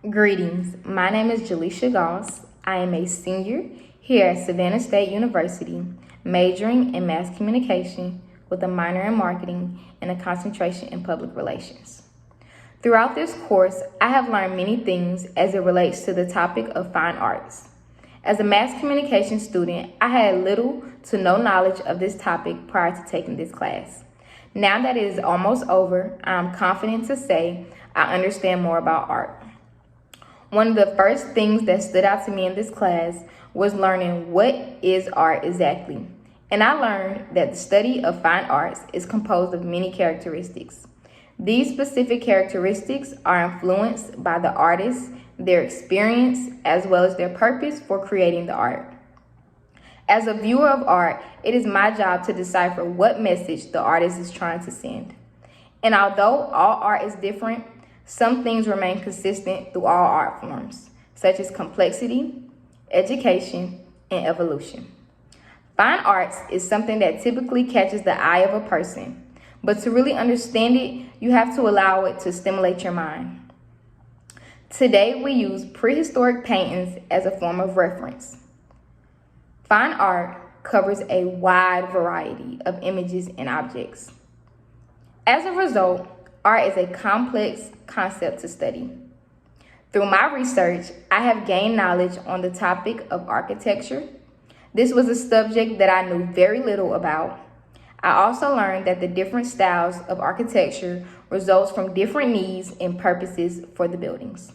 Greetings, my name is Jaleisha Goss. I am a senior here at Savannah State University, majoring in mass communication with a minor in marketing and a concentration in public relations. Throughout this course, I have learned many things as it relates to the topic of fine arts. As a mass communication student, I had little to no knowledge of this topic prior to taking this class. Now that it is almost over, I am confident to say I understand more about art. One of the first things that stood out to me in this class was learning what is art exactly. And I learned that the study of fine arts is composed of many characteristics. These specific characteristics are influenced by the artist, their experience, as well as their purpose for creating the art. As a viewer of art, it is my job to decipher what message the artist is trying to send. And although all art is different, some things remain consistent through all art forms, such as complexity, education, and evolution. Fine arts is something that typically catches the eye of a person, but to really understand it, you have to allow it to stimulate your mind. Today, we use prehistoric paintings as a form of reference. Fine art covers a wide variety of images and objects. As a result, art is a complex concept to study. Through my research, I have gained knowledge on the topic of architecture. This was a subject that I knew very little about. I also learned that the different styles of architecture results from different needs and purposes for the buildings.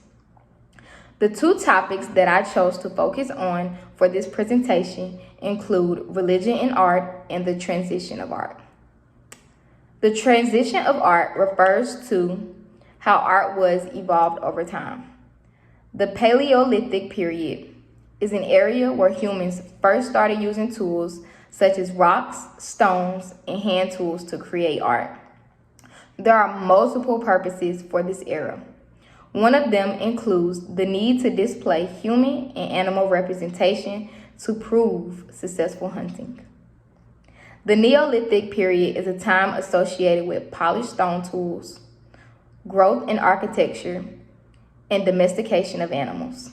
The two topics that I chose to focus on for this presentation include religion and art and the transition of art. The transition of art refers to how art was evolved over time. The Paleolithic period is an area where humans first started using tools such as rocks, stones, and hand tools to create art. There are multiple purposes for this era. One of them includes the need to display human and animal representation to prove successful hunting. The Neolithic period is a time associated with polished stone tools, growth in architecture, and domestication of animals.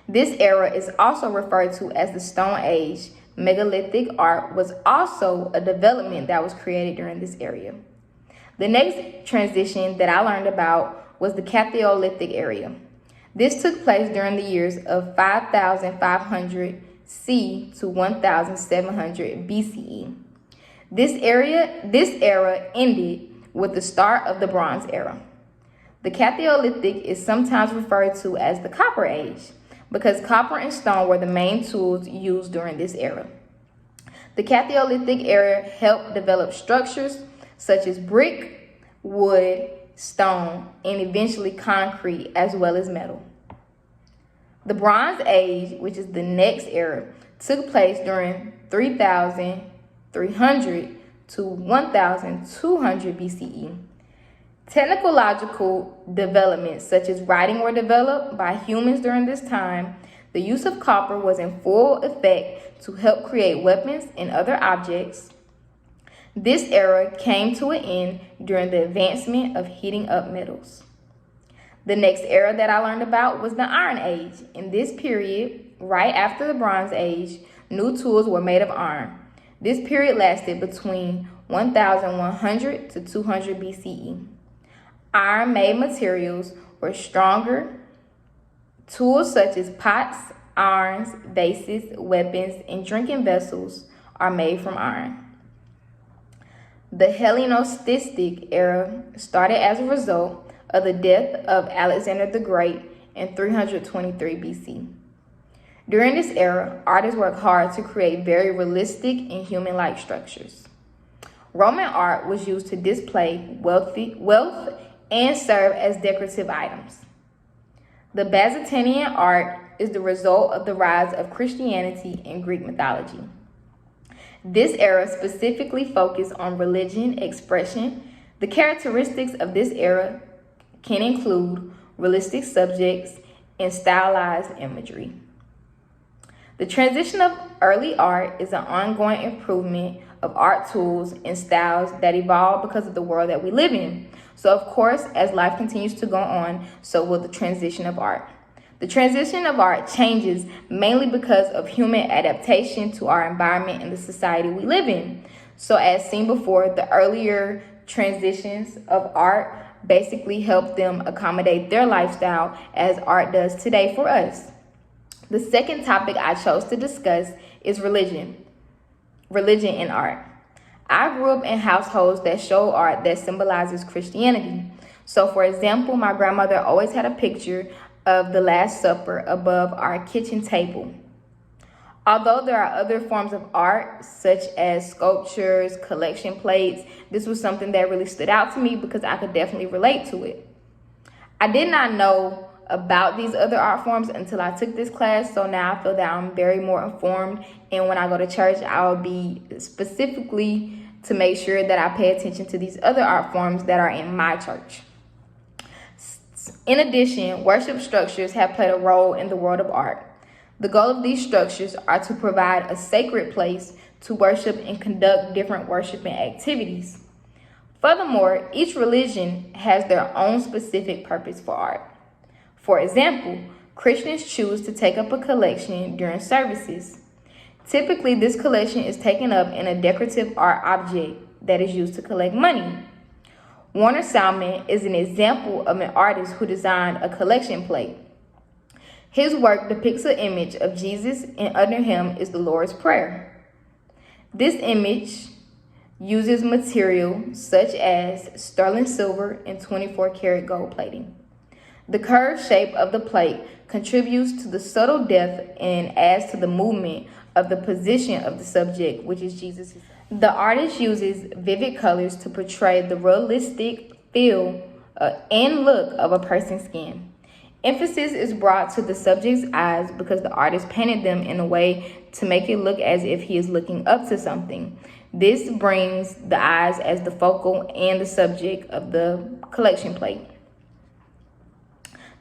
This era is also referred to as the Stone Age. Megalithic art was also a development that was created during this area. The next transition that I learned about was the Paleolithic era. This took place during the years of 5,500 C to 1,700 BCE. This era ended with the start of the Bronze Era. The Paleolithic is sometimes referred to as the Copper Age because copper and stone were the main tools used during this era. The Paleolithic era helped develop structures such as brick, wood, stone, and eventually concrete, as well as metal. The Bronze Age, which is the next era, took place during 3,300 to 1,200 BCE. Technological developments such as writing were developed by humans during this time. The use of copper was in full effect to help create weapons and other objects. This era came to an end during the advancement of heating up metals. The next era that I learned about was the Iron Age. In this period, right after the Bronze Age, new tools were made of iron. This period lasted between 1,100 to 200 BCE. Iron-made materials were stronger. Tools such as pots, irons, vases, weapons, and drinking vessels are made from iron. The Hellenistic era started as a result of the death of Alexander the Great in 323 BC. During this era, artists worked hard to create very realistic and human-like structures. Roman art was used to display wealth and serve as decorative items. The Byzantine art is the result of the rise of Christianity and Greek mythology. This era specifically focused on religion expression. The characteristics of this era can include realistic subjects and stylized imagery. The transition of early art is an ongoing improvement of art tools and styles that evolve because of the world that we live in. So of course, as life continues to go on, so will the transition of art. The transition of art changes mainly because of human adaptation to our environment and the society we live in. So as seen before, the earlier transitions of art basically help them accommodate their lifestyle as art does today for us. The second topic I chose to discuss is religion in art. I grew up in households that show art that symbolizes Christianity. So for example, my grandmother always had a picture of the Last Supper above our kitchen table. Although there are other forms of art, such as sculptures, collection plates, this was something that really stood out to me because I could definitely relate to it. I did not know about these other art forms until I took this class, so now I feel that I'm very more informed, and when I go to church, I'll be specifically to make sure that I pay attention to these other art forms that are in my church. In addition, worship structures have played a role in the world of art. The goal of these structures are to provide a sacred place to worship and conduct different worshiping activities. Furthermore, each religion has their own specific purpose for art. For example, Christians choose to take up a collection during services. Typically, this collection is taken up in a decorative art object that is used to collect money. Warner Salmon is an example of an artist who designed a collection plate. His work depicts an image of Jesus, and under him is the Lord's Prayer. This image uses material such as sterling silver and 24-karat gold plating. The curved shape of the plate contributes to the subtle depth and adds to the movement of the position of the subject, which is Jesus. The artist uses vivid colors to portray the realistic feel and look of a person's skin. Emphasis is brought to the subject's eyes because the artist painted them in a way to make it look as if he is looking up to something. This brings the eyes as the focal and the subject of the collection plate.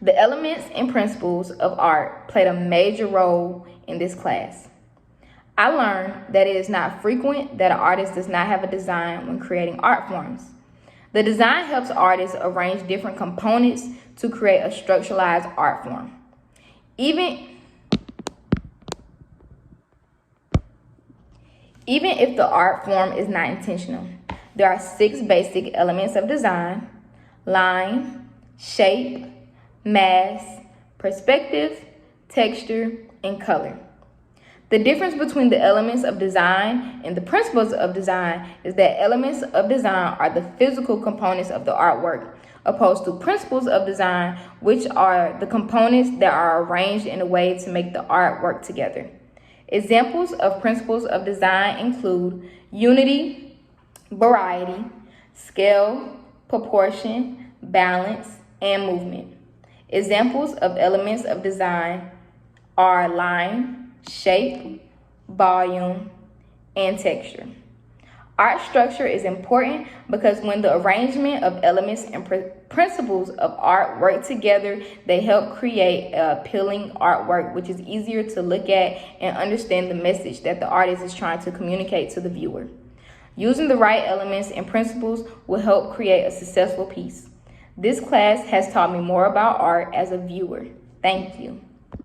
The elements and principles of art played a major role in this class. I learned that it is not frequent that an artist does not have a design when creating art forms. The design helps artists arrange different components to create a structuralized art form. Even if the art form is not intentional, there are 6 basic elements of design: line, shape, mass, perspective, texture, and color. The difference between the elements of design and the principles of design is that elements of design are the physical components of the artwork, opposed to principles of design, which are the components that are arranged in a way to make the art work together. Examples of principles of design include unity, variety, scale, proportion, balance, and movement. Examples of elements of design are line, shape, volume, and texture. Art structure is important because when the arrangement of elements and principles of art work together, they help create appealing artwork, which is easier to look at and understand the message that the artist is trying to communicate to the viewer. Using the right elements and principles will help create a successful piece. This class has taught me more about art as a viewer. Thank you.